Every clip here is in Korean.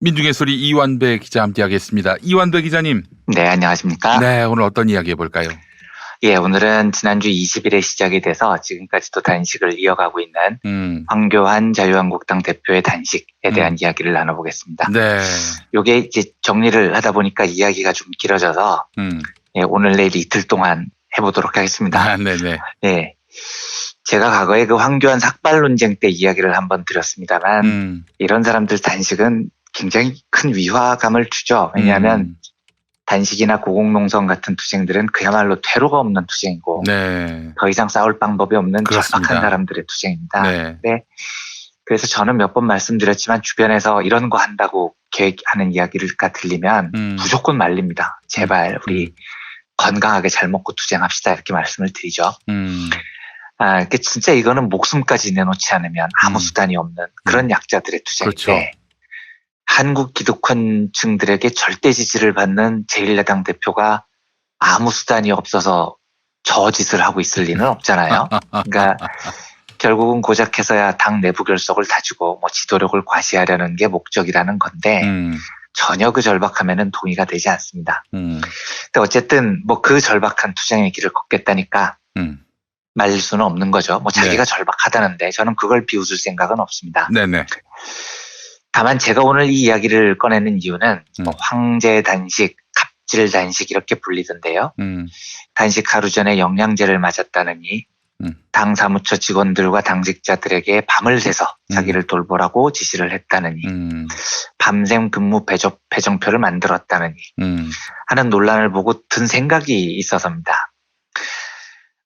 민중의 소리 이완배 기자 함께하겠습니다. 이완배 기자님. 네, 안녕하십니까? 네, 오늘 어떤 이야기 해볼까요? 예, 오늘은 지난주 20일에 시작이 돼서 지금까지도 단식을 이어가고 있는 황교안 자유한국당 대표의 단식에 대한 이야기를 나눠보겠습니다. 네. 요게 이제 정리를 하다 보니까 이야기가 좀 길어져서 예, 오늘 내일 이틀 동안 해보도록 하겠습니다. 네네. 예. 제가 과거에 그 황교안 삭발 논쟁 때 이야기를 한번 드렸습니다만 이런 사람들 단식은 굉장히 큰 위화감을 주죠. 왜냐하면 단식이나 고공농성 같은 투쟁들은 그야말로 퇴로가 없는 투쟁이고 네. 더 이상 싸울 방법이 없는 그렇습니다. 절박한 사람들의 투쟁입니다. 네. 네. 그래서 저는 몇 번 말씀드렸지만 주변에서 이런 거 한다고 계획하는 이야기가 들리면 무조건 말립니다. 제발 우리 건강하게 잘 먹고 투쟁합시다 이렇게 말씀을 드리죠. 진짜 이거는 목숨까지 내놓지 않으면 아무 수단이 없는 그런 약자들의 투쟁인데 그렇죠. 한국 기득권층들에게 절대 지지를 받는 제1야당 대표가 아무 수단이 없어서 저 짓을 하고 있을 리는 없잖아요. 그러니까 결국은 고작해서야 당 내부 결속을 다지고 뭐 지도력을 과시하려는 게 목적이라는 건데 전혀 그 절박함에는 동의가 되지 않습니다. 근데 어쨌든 뭐 그 절박한 투쟁의 길을 걷겠다니까 말릴 수는 없는 거죠. 뭐 자기가 절박하다는데 저는 그걸 비웃을 생각은 없습니다. 네네. 다만 제가 오늘 이 이야기를 꺼내는 이유는 뭐 황제 단식, 갑질 단식 이렇게 불리던데요. 단식 하루 전에 영양제를 맞았다느니 당 사무처 직원들과 당직자들에게 밤을 새서 자기를 돌보라고 지시를 했다느니 밤샘 근무 배정표를 만들었다느니 하는 논란을 보고 든 생각이 있어서입니다.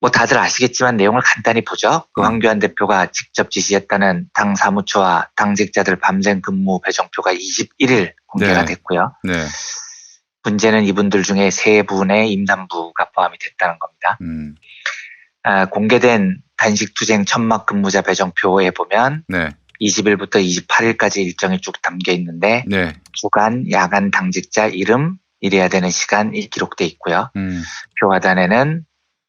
뭐 다들 아시겠지만 내용을 간단히 보죠. 그 황교안 대표가 직접 지시했다는 당 사무처와 당직자들 밤샘 근무 배정표가 21일 공개가 됐고요. 네. 문제는 이분들 중에 3분의 임산부가 포함이 됐다는 겁니다. 공개된 단식투쟁 천막 근무자 배정표에 보면 20일부터 28일까지 일정이 쭉 담겨 있는데 주간, 야간 당직자 이름, 일해야 되는 시간이 기록돼 있고요. 표 하단에는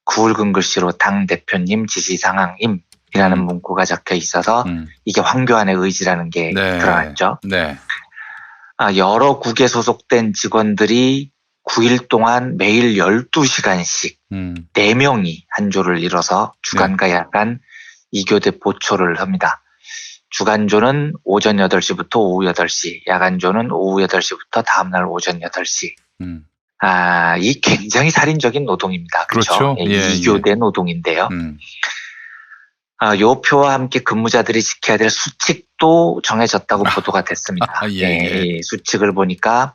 굵은 글씨로 당 대표님 지시 상황임이라는 문구가 적혀 있어서 이게 황교안의 의지라는 게 드러났죠. 여러 국에 소속된 직원들이 9일 동안 매일 12시간씩 4명이 한 조를 이뤄서 주간과 야간 2교대 보초를 합니다. 주간조는 오전 8시부터 오후 8시, 야간조는 오후 8시부터 다음날 오전 8시. 이 굉장히 살인적인 노동입니다. 그렇죠? 예, 2교대 노동인데요. 요 표와 함께 근무자들이 지켜야 될 수칙도 정해졌다고 보도가 됐습니다. 이 수칙을 보니까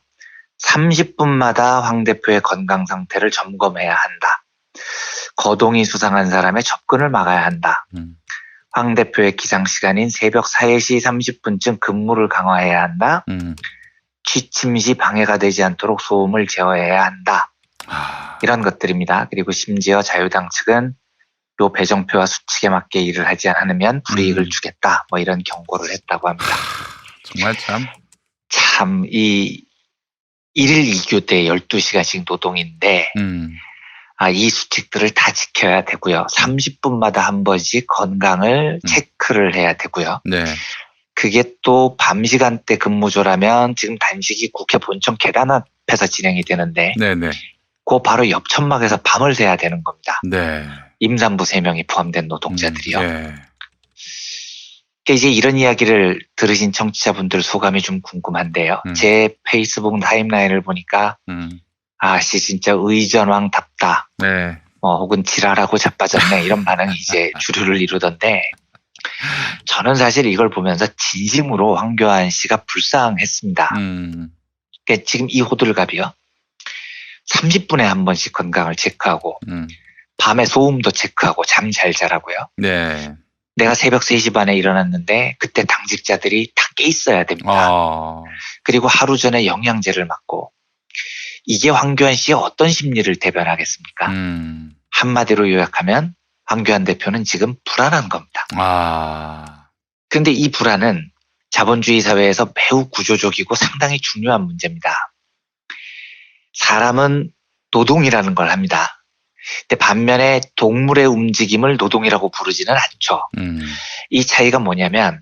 30분마다 황 대표의 건강 상태를 점검해야 한다. 거동이 수상한 사람의 접근을 막아야 한다. 황 대표의 기상 시간인 새벽 3시 30분쯤 근무를 강화해야 한다. 취침 시 방해가 되지 않도록 소음을 제어해야 한다. 이런 것들입니다. 그리고 심지어 자유당 측은 요 배정표와 수칙에 맞게 일을 하지 않으면 불이익을 주겠다. 뭐 이런 경고를 했다고 합니다. 정말 참 이 1일 2교대 12시간씩 노동인데 이 수칙들을 다 지켜야 되고요. 30분마다 한 번씩 건강을 체크를 해야 되고요. 그게 또 밤 시간대 근무조라면 지금 단식이 국회 본청 계단 앞에서 진행이 되는데 그 바로 옆 천막에서 밤을 새야 되는 겁니다. 임산부 3명이 포함된 노동자들이요. 그러니까 이제 이런 이야기를 들으신 청취자분들 소감이 좀 궁금한데요. 제 페이스북 타임라인을 보니까 진짜 의전왕답다. 혹은 지랄하고 자빠졌네 이런 반응이 이제 주류를 이루던데 저는 사실 이걸 보면서 진심으로 황교안 씨가 불쌍했습니다. 그러니까 지금 이 호들갑이요. 30분에 한 번씩 건강을 체크하고 밤에 소음도 체크하고 잠 잘 자라고요. 내가 새벽 3시 반에 일어났는데 그때 당직자들이 다 깨 있어야 됩니다. 그리고 하루 전에 영양제를 맞고 이게 황교안 씨의 어떤 심리를 대변하겠습니까? 한마디로 요약하면 황교안 대표는 지금 불안한 겁니다. 그런데 이 불안은 자본주의 사회에서 매우 구조적이고 상당히 중요한 문제입니다. 사람은 노동이라는 걸 합니다. 근데 반면에 동물의 움직임을 노동이라고 부르지는 않죠. 이 차이가 뭐냐면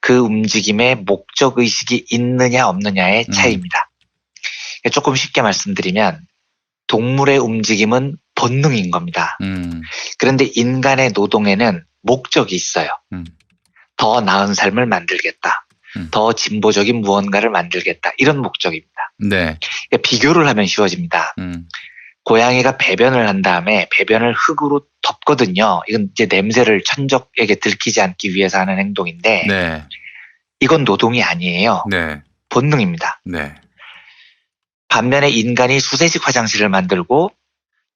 그 움직임에 목적의식이 있느냐 없느냐의 차이입니다. 조금 쉽게 말씀드리면 동물의 움직임은 본능인 겁니다. 그런데 인간의 노동에는 목적이 있어요. 더 나은 삶을 만들겠다. 더 진보적인 무언가를 만들겠다. 이런 목적입니다. 네. 그러니까 비교를 하면 쉬워집니다. 고양이가 배변을 한 다음에 배변을 흙으로 덮거든요. 이건 이제 냄새를 천적에게 들키지 않기 위해서 하는 행동인데 네. 이건 노동이 아니에요. 네. 본능입니다. 네. 반면에 인간이 수세식 화장실을 만들고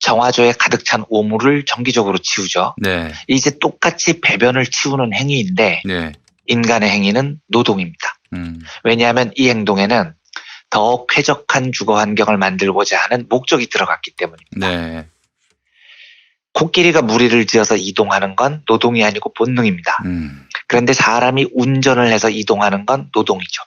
정화조에 가득 찬 오물을 정기적으로 치우죠. 네. 이제 똑같이 배변을 치우는 행위인데 네. 인간의 행위는 노동입니다. 왜냐하면 이 행동에는 더 쾌적한 주거 환경을 만들고자 하는 목적이 들어갔기 때문입니다. 네. 코끼리가 무리를 지어서 이동하는 건 노동이 아니고 본능입니다. 그런데 사람이 운전을 해서 이동하는 건 노동이죠.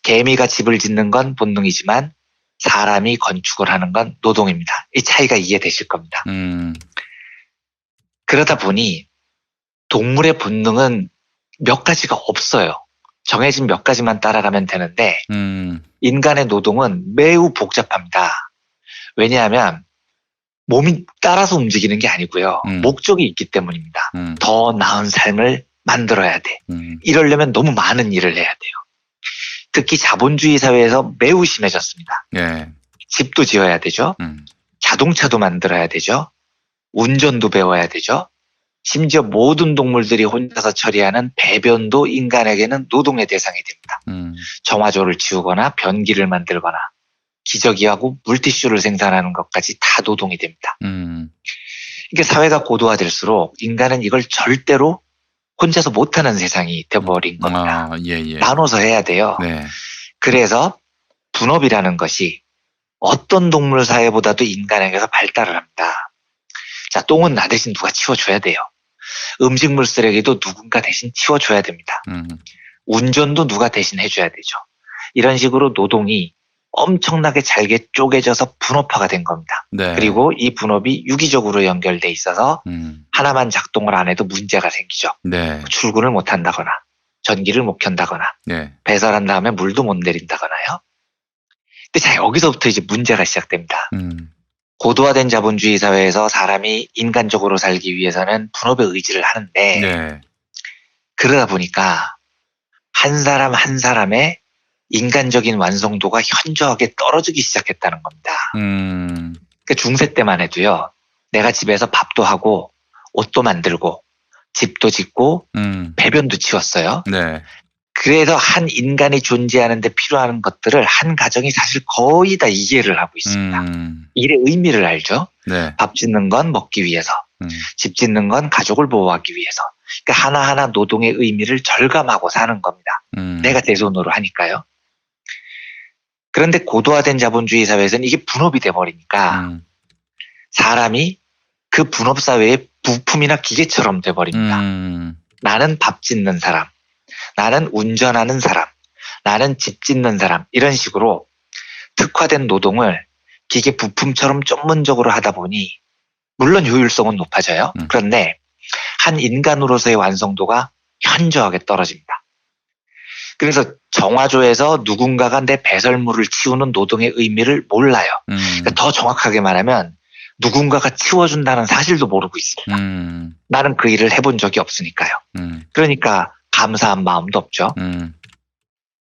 개미가 집을 짓는 건 본능이지만 사람이 건축을 하는 건 노동입니다. 이 차이가 이해되실 겁니다. 그러다 보니 동물의 본능은 몇 가지가 없어요. 정해진 몇 가지만 따라가면 되는데 인간의 노동은 매우 복잡합니다. 왜냐하면 몸이 따라서 움직이는 게 아니고요. 목적이 있기 때문입니다. 더 나은 삶을 만들어야 돼. 이러려면 너무 많은 일을 해야 돼요. 특히 자본주의 사회에서 매우 심해졌습니다. 네. 집도 지어야 되죠. 자동차도 만들어야 되죠. 운전도 배워야 되죠. 심지어 모든 동물들이 혼자서 처리하는 배변도 인간에게는 노동의 대상이 됩니다. 정화조를 치우거나 변기를 만들거나 기저귀하고 물티슈를 생산하는 것까지 다 노동이 됩니다. 이게 사회가 고도화될수록 인간은 이걸 절대로 혼자서 못하는 세상이 돼버린 겁니다. 예. 나눠서 해야 돼요. 네. 그래서 분업이라는 것이 어떤 동물 사회보다도 인간에게서 발달을 합니다. 자, 똥은 나 대신 누가 치워줘야 돼요. 음식물 쓰레기도 누군가 대신 치워줘야 됩니다. 운전도 누가 대신 해줘야 되죠. 이런 식으로 노동이 엄청나게 잘게 쪼개져서 분업화가 된 겁니다. 네. 그리고 이 분업이 유기적으로 연결돼 있어서 하나만 작동을 안 해도 문제가 생기죠. 네. 출근을 못 한다거나 전기를 못 켠다거나 네. 배설한 다음에 물도 못 내린다거나요. 근데 자, 여기서부터 이제 문제가 시작됩니다. 고도화된 자본주의 사회에서 사람이 인간적으로 살기 위해서는 분업의 의지를 하는데 네. 그러다 보니까 한 사람 한 사람의 인간적인 완성도가 현저하게 떨어지기 시작했다는 겁니다. 그러니까 중세 때만 해도요. 내가 집에서 밥도 하고 옷도 만들고 집도 짓고 배변도 치웠어요. 네. 그래서 한 인간이 존재하는 데 필요한 것들을 한 가정이 사실 거의 다 이해를 하고 있습니다. 일의 의미를 알죠. 네. 밥 짓는 건 먹기 위해서, 집 짓는 건 가족을 보호하기 위해서. 그러니까 하나하나 노동의 의미를 절감하고 사는 겁니다. 내가 내 손으로 하니까요. 그런데 고도화된 자본주의 사회에서는 이게 분업이 돼버리니까 사람이 그 분업 사회의 부품이나 기계처럼 돼버립니다. 나는 밥 짓는 사람, 나는 운전하는 사람, 나는 집 짓는 사람 이런 식으로 특화된 노동을 기계 부품처럼 전문적으로 하다 보니 물론 효율성은 높아져요. 그런데 한 인간으로서의 완성도가 현저하게 떨어집니다. 그래서 정화조에서 누군가가 내 배설물을 치우는 노동의 의미를 몰라요. 그러니까 더 정확하게 말하면 누군가가 치워준다는 사실도 모르고 있습니다. 나는 그 일을 해본 적이 없으니까요. 그러니까 감사한 마음도 없죠.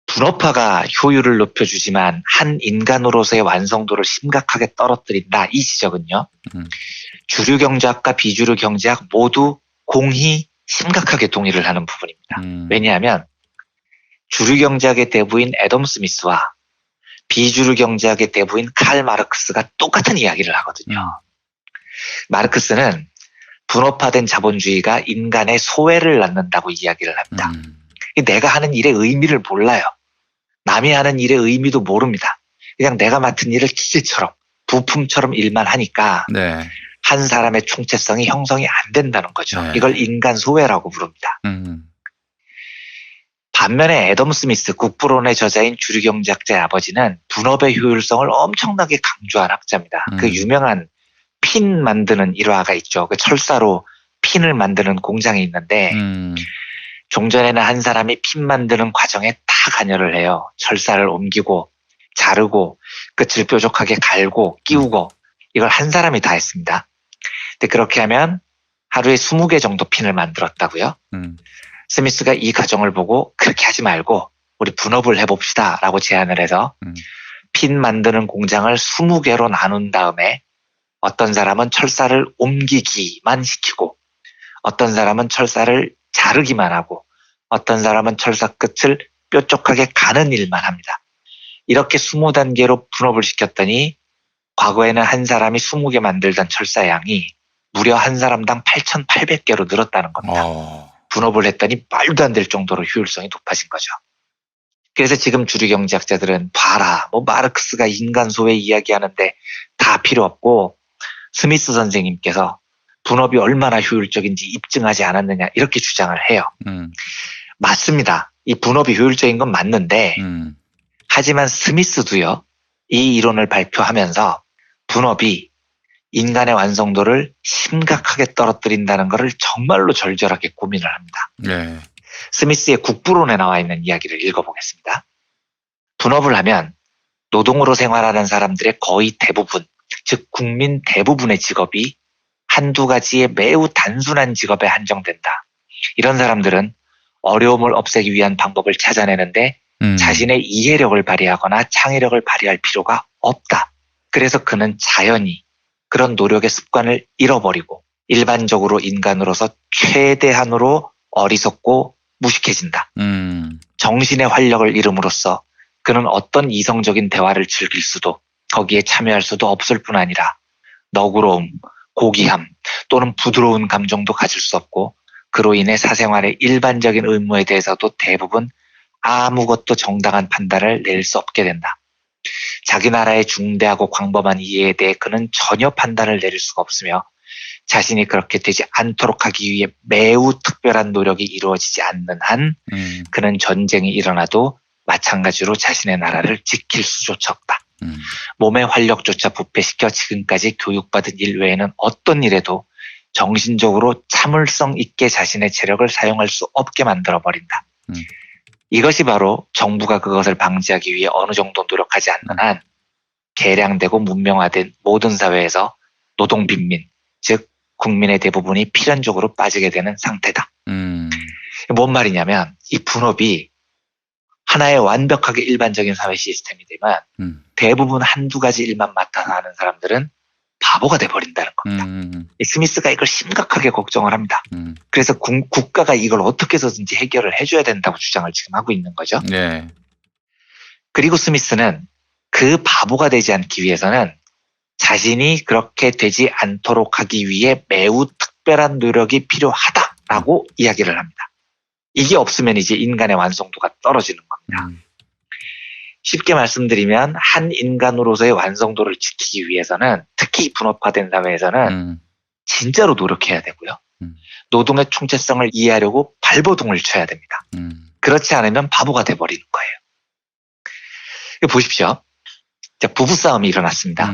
분업화가 효율을 높여주지만 한 인간으로서의 완성도를 심각하게 떨어뜨린다. 이 지적은요. 주류 경제학과 비주류 경제학 모두 공히 심각하게 동의를 하는 부분입니다. 왜냐하면 주류 경제학의 대부인 애덤 스미스와 비주류 경제학의 대부인 칼 마르크스가 똑같은 이야기를 하거든요. 마르크스는 분업화된 자본주의가 인간의 소외를 낳는다고 이야기를 합니다. 내가 하는 일의 의미를 몰라요. 남이 하는 일의 의미도 모릅니다. 그냥 내가 맡은 일을 기계처럼 부품처럼 일만 하니까 네. 한 사람의 총체성이 형성이 안 된다는 거죠. 네. 이걸 인간 소외라고 부릅니다. 반면에 애덤 스미스 국부론의 저자인 주류 경제학자의 아버지는 분업의 효율성을 엄청나게 강조한 학자입니다. 그 유명한 핀 만드는 일화가 있죠. 그 철사로 핀을 만드는 공장이 있는데 종전에는 한 사람이 핀 만드는 과정에 다 관여를 해요. 철사를 옮기고 자르고 끝을 뾰족하게 갈고 끼우고 이걸 한 사람이 다 했습니다. 근데 그렇게 하면 하루에 20개 정도 핀을 만들었다고요. 스미스가 이 과정을 보고 그렇게 하지 말고 우리 분업을 해봅시다 라고 제안을 해서 핀 만드는 공장을 20개로 나눈 다음에 어떤 사람은 철사를 옮기기만 시키고 어떤 사람은 철사를 자르기만 하고 어떤 사람은 철사 끝을 뾰족하게 가는 일만 합니다. 이렇게 20단계로 분업을 시켰더니 과거에는 한 사람이 20개 만들던 철사 양이 무려 한 사람당 8,800개로 늘었다는 겁니다. 분업을 했더니 말도 안 될 정도로 효율성이 높아진 거죠. 그래서 지금 주류 경제학자들은 봐라, 뭐 마르크스가 인간 소외 이야기하는데 다 필요 없고 스미스 선생님께서 분업이 얼마나 효율적인지 입증하지 않았느냐 이렇게 주장을 해요. 맞습니다. 이 분업이 효율적인 건 맞는데 하지만 스미스도요. 이 이론을 발표하면서 분업이 인간의 완성도를 심각하게 떨어뜨린다는 것을 정말로 절절하게 고민을 합니다. 네. 스미스의 국부론에 나와 있는 이야기를 읽어보겠습니다. 분업을 하면 노동으로 생활하는 사람들의 거의 대부분, 즉 국민 대부분의 직업이 한두 가지의 매우 단순한 직업에 한정된다. 이런 사람들은 어려움을 없애기 위한 방법을 찾아내는데 자신의 이해력을 발휘하거나 창의력을 발휘할 필요가 없다. 그래서 그는 자연히 그런 노력의 습관을 잃어버리고 일반적으로 인간으로서 최대한으로 어리석고 무식해진다. 정신의 활력을 잃음으로써 그는 어떤 이성적인 대화를 즐길 수도 거기에 참여할 수도 없을 뿐 아니라 너그러움, 고귀함 또는 부드러운 감정도 가질 수 없고 그로 인해 사생활의 일반적인 의무에 대해서도 대부분 아무것도 정당한 판단을 낼 수 없게 된다. 자기 나라의 중대하고 광범한 이해에 대해 그는 전혀 판단을 내릴 수가 없으며 자신이 그렇게 되지 않도록 하기 위해 매우 특별한 노력이 이루어지지 않는 한 그는 전쟁이 일어나도 마찬가지로 자신의 나라를 지킬 수조차 없다. 몸의 활력조차 부패시켜 지금까지 교육받은 일 외에는 어떤 일에도 정신적으로 참을성 있게 자신의 체력을 사용할 수 없게 만들어버린다. 이것이 바로 정부가 그것을 방지하기 위해 어느 정도 노력하지 않는 한 개량되고 문명화된 모든 사회에서 노동빈민, 즉 국민의 대부분이 필연적으로 빠지게 되는 상태다. 뭔 말이냐면 이 분업이 하나의 완벽하게 일반적인 사회 시스템이 되면 대부분 한두 가지 일만 맡아서 하는 사람들은 바보가 돼버린다는 겁니다. 이 스미스가 이걸 심각하게 걱정을 합니다. 그래서 국가가 이걸 어떻게 해서든지 해결을 해줘야 된다고 주장을 지금 하고 있는 거죠. 네. 그리고 스미스는 그 바보가 되지 않기 위해서는 자신이 그렇게 되지 않도록 하기 위해 매우 특별한 노력이 필요하다라고 이야기를 합니다. 이게 없으면 이제 인간의 완성도가 떨어지는 겁니다. 쉽게 말씀드리면 한 인간으로서의 완성도를 지키기 위해서는 특히 분업화된 사회에서는 진짜로 노력해야 되고요. 노동의 총체성을 이해하려고 발버둥을 쳐야 됩니다. 그렇지 않으면 바보가 돼버리는 거예요. 보십시오. 부부싸움이 일어났습니다.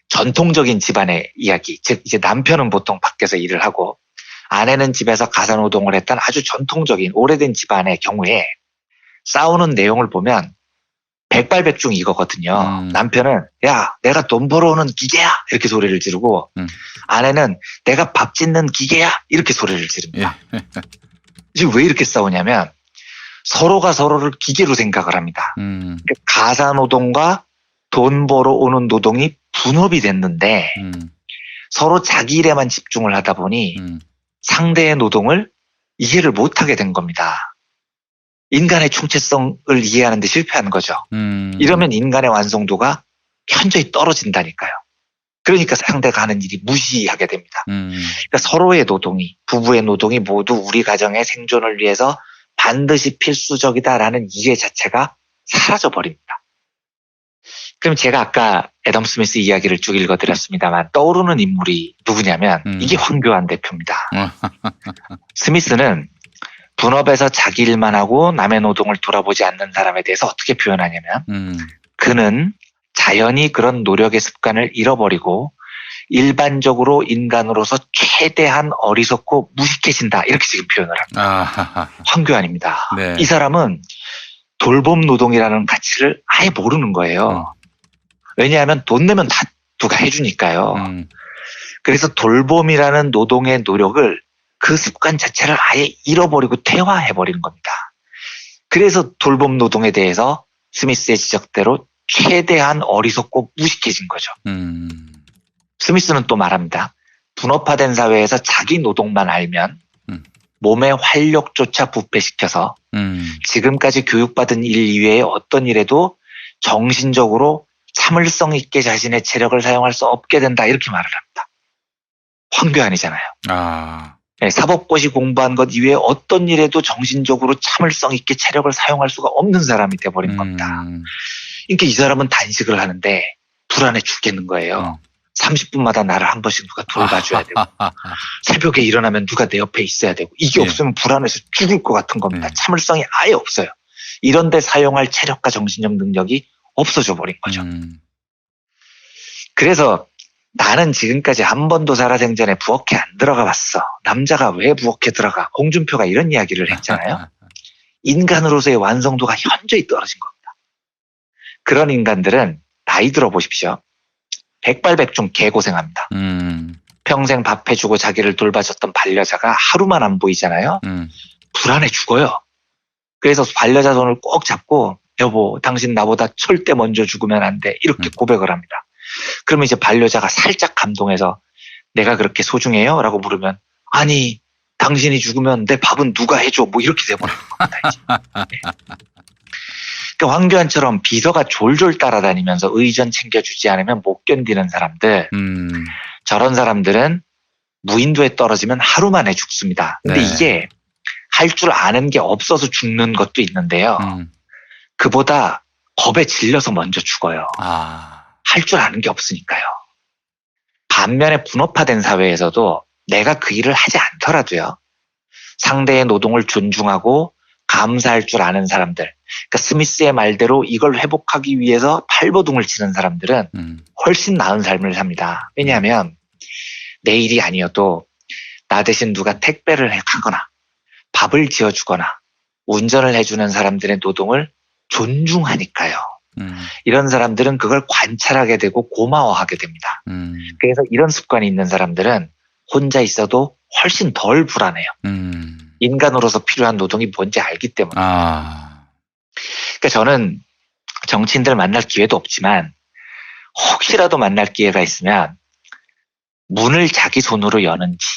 전통적인 집안의 이야기, 즉 이제 남편은 보통 밖에서 일을 하고 아내는 집에서 가사노동을 했던 아주 전통적인 오래된 집안의 경우에 싸우는 내용을 보면 백발백중 이거거든요. 남편은 야 내가 돈 벌어오는 기계야 이렇게 소리를 지르고 아내는 내가 밥 짓는 기계야 이렇게 소리를 지릅니다. 지금 왜 이렇게 싸우냐면 서로가 서로를 기계로 생각을 합니다. 가사노동과 돈 벌어오는 노동이 분업이 됐는데 서로 자기 일에만 집중을 하다 보니 상대의 노동을 이해를 못하게 된 겁니다. 인간의 총체성을 이해하는 데 실패한 거죠. 이러면 인간의 완성도가 현저히 떨어진다니까요. 그러니까 상대가 하는 일이 무시하게 됩니다. 그러니까 서로의 노동이, 부부의 노동이 모두 우리 가정의 생존을 위해서 반드시 필수적이다라는 이해 자체가 사라져버립니다. 그럼 제가 아까 애덤 스미스 이야기를 쭉 읽어드렸습니다만 떠오르는 인물이 누구냐면 이게 황교안 대표입니다. 스미스는 분업에서 자기 일만 하고 남의 노동을 돌아보지 않는 사람에 대해서 어떻게 표현하냐면 그는 자연히 그런 노력의 습관을 잃어버리고 일반적으로 인간으로서 최대한 어리석고 무식해진다. 이렇게 지금 표현을 합니다. 아하하. 황교안입니다. 네. 이 사람은 돌봄 노동이라는 가치를 아예 모르는 거예요. 왜냐하면 돈 내면 다 누가 해주니까요. 그래서 돌봄이라는 노동의 노력을 그 습관 자체를 아예 잃어버리고 퇴화해버리는 겁니다. 그래서 돌봄 노동에 대해서 스미스의 지적대로 최대한 어리석고 무식해진 거죠. 스미스는 또 말합니다. 분업화된 사회에서 자기 노동만 알면 몸의 활력조차 부패시켜서 지금까지 교육받은 일 이외에 어떤 일에도 정신적으로 참을성 있게 자신의 체력을 사용할 수 없게 된다. 이렇게 말을 합니다. 황교안이잖아요. 네, 사법고시 공부한 것 이외에 어떤 일에도 정신적으로 참을성 있게 체력을 사용할 수가 없는 사람이 돼버린 겁니다. 그러니까 이 사람은 단식을 하는데 불안해 죽겠는 거예요. 30분마다 나를 한 번씩 누가 돌봐줘야 되고 새벽에 일어나면 누가 내 옆에 있어야 되고 이게 없으면 불안해서 죽을 것 같은 겁니다. 참을성이 아예 없어요. 이런 데 사용할 체력과 정신적 능력이 없어져 버린 거죠. 그래서 나는 지금까지 한 번도 살아생전에 부엌에 안 들어가 봤어. 남자가 왜 부엌에 들어가? 홍준표가 이런 이야기를 했잖아요. 인간으로서의 완성도가 현저히 떨어진 겁니다. 그런 인간들은 나이 들어 보십시오. 백발백중 개고생합니다. 평생 밥 해주고 자기를 돌봐줬던 반려자가 하루만 안 보이잖아요. 불안해 죽어요. 그래서 반려자 손을 꼭 잡고 여보 당신 나보다 절대 먼저 죽으면 안 돼. 이렇게 고백을 합니다. 그러면 이제 반려자가 살짝 감동해서 내가 그렇게 소중해요? 라고 물으면 아니 당신이 죽으면 내 밥은 누가 해줘? 뭐 이렇게 돼버리는 겁니다. 이제. 그러니까 황교안처럼 비서가 졸졸 따라다니면서 의전 챙겨주지 않으면 못 견디는 사람들 저런 사람들은 무인도에 떨어지면 하루 만에 죽습니다. 근데 이게 할 줄 아는 게 없어서 죽는 것도 있는데요. 그보다 겁에 질려서 먼저 죽어요. 할 줄 아는 게 없으니까요. 반면에 분업화된 사회에서도 내가 그 일을 하지 않더라도요. 상대의 노동을 존중하고 감사할 줄 아는 사람들. 그러니까 스미스의 말대로 이걸 회복하기 위해서 팔버둥을 치는 사람들은 훨씬 나은 삶을 삽니다. 왜냐하면 내 일이 아니어도 나 대신 누가 택배를 하거나 밥을 지어주거나 운전을 해주는 사람들의 노동을 존중하니까요. 이런 사람들은 그걸 관찰하게 되고 고마워하게 됩니다. 그래서 이런 습관이 있는 사람들은 혼자 있어도 훨씬 덜 불안해요. 인간으로서 필요한 노동이 뭔지 알기 때문에. 그러니까 저는 정치인들 만날 기회도 없지만 혹시라도 만날 기회가 있으면 문을 자기 손으로 여는지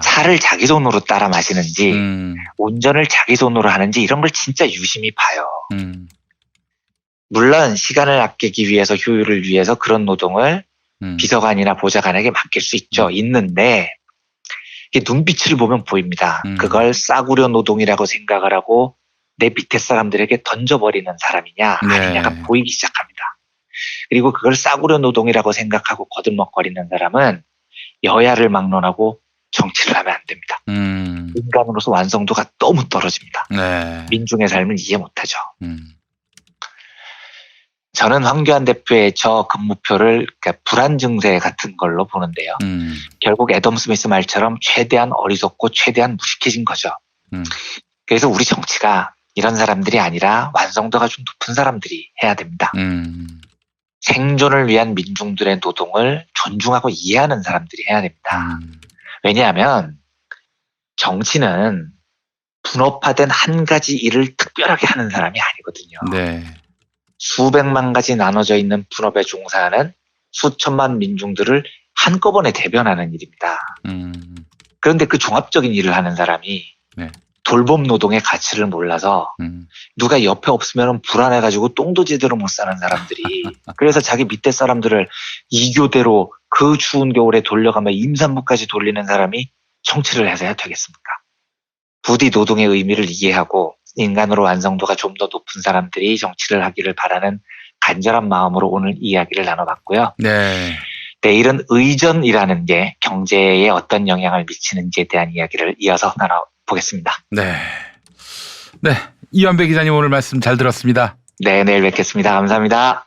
차를 자기 손으로 따라 마시는지 운전을 자기 손으로 하는지 이런 걸 진짜 유심히 봐요. 물론 시간을 아끼기 위해서 효율을 위해서 그런 노동을 비서관이나 보좌관에게 맡길 수 있죠. 있는데 이게 눈빛을 보면 보입니다. 그걸 싸구려 노동이라고 생각을 하고 내 밑에 사람들에게 던져버리는 사람이냐 아니냐가 보이기 시작합니다. 그리고 그걸 싸구려 노동이라고 생각하고 거들먹거리는 사람은 여야를 막론하고 정치를 하면 안 됩니다. 인간으로서 완성도가 너무 떨어집니다. 민중의 삶을 이해 못하죠. 저는 황교안 대표의 저 근무표를 그러니까 불안 증세 같은 걸로 보는데요. 결국 애덤 스미스 말처럼 최대한 어리석고 최대한 무식해진 거죠. 그래서 우리 정치가 이런 사람들이 아니라 완성도가 좀 높은 사람들이 해야 됩니다. 생존을 위한 민중들의 노동을 존중하고 이해하는 사람들이 해야 됩니다. 왜냐하면 정치는 분업화된 한 가지 일을 특별하게 하는 사람이 아니거든요. 수백만 가지 나눠져 있는 분업에 종사하는 수천만 민중들을 한꺼번에 대변하는 일입니다. 그런데 그 종합적인 일을 하는 사람이 돌봄 노동의 가치를 몰라서 누가 옆에 없으면 불안해가지고 똥도 제대로 못 사는 사람들이 그래서 자기 밑에 사람들을 이교대로 그 추운 겨울에 돌려가며 임산부까지 돌리는 사람이 정치를 해서야 되겠습니까? 부디 노동의 의미를 이해하고 인간으로 완성도가 좀 더 높은 사람들이 정치를 하기를 바라는 간절한 마음으로 오늘 이야기를 나눠봤고요. 내일은 의전이라는 게 경제에 어떤 영향을 미치는지에 대한 이야기를 이어서 나눠보겠습니다. 이완배 기자님 오늘 말씀 잘 들었습니다. 네, 내일 뵙겠습니다. 감사합니다.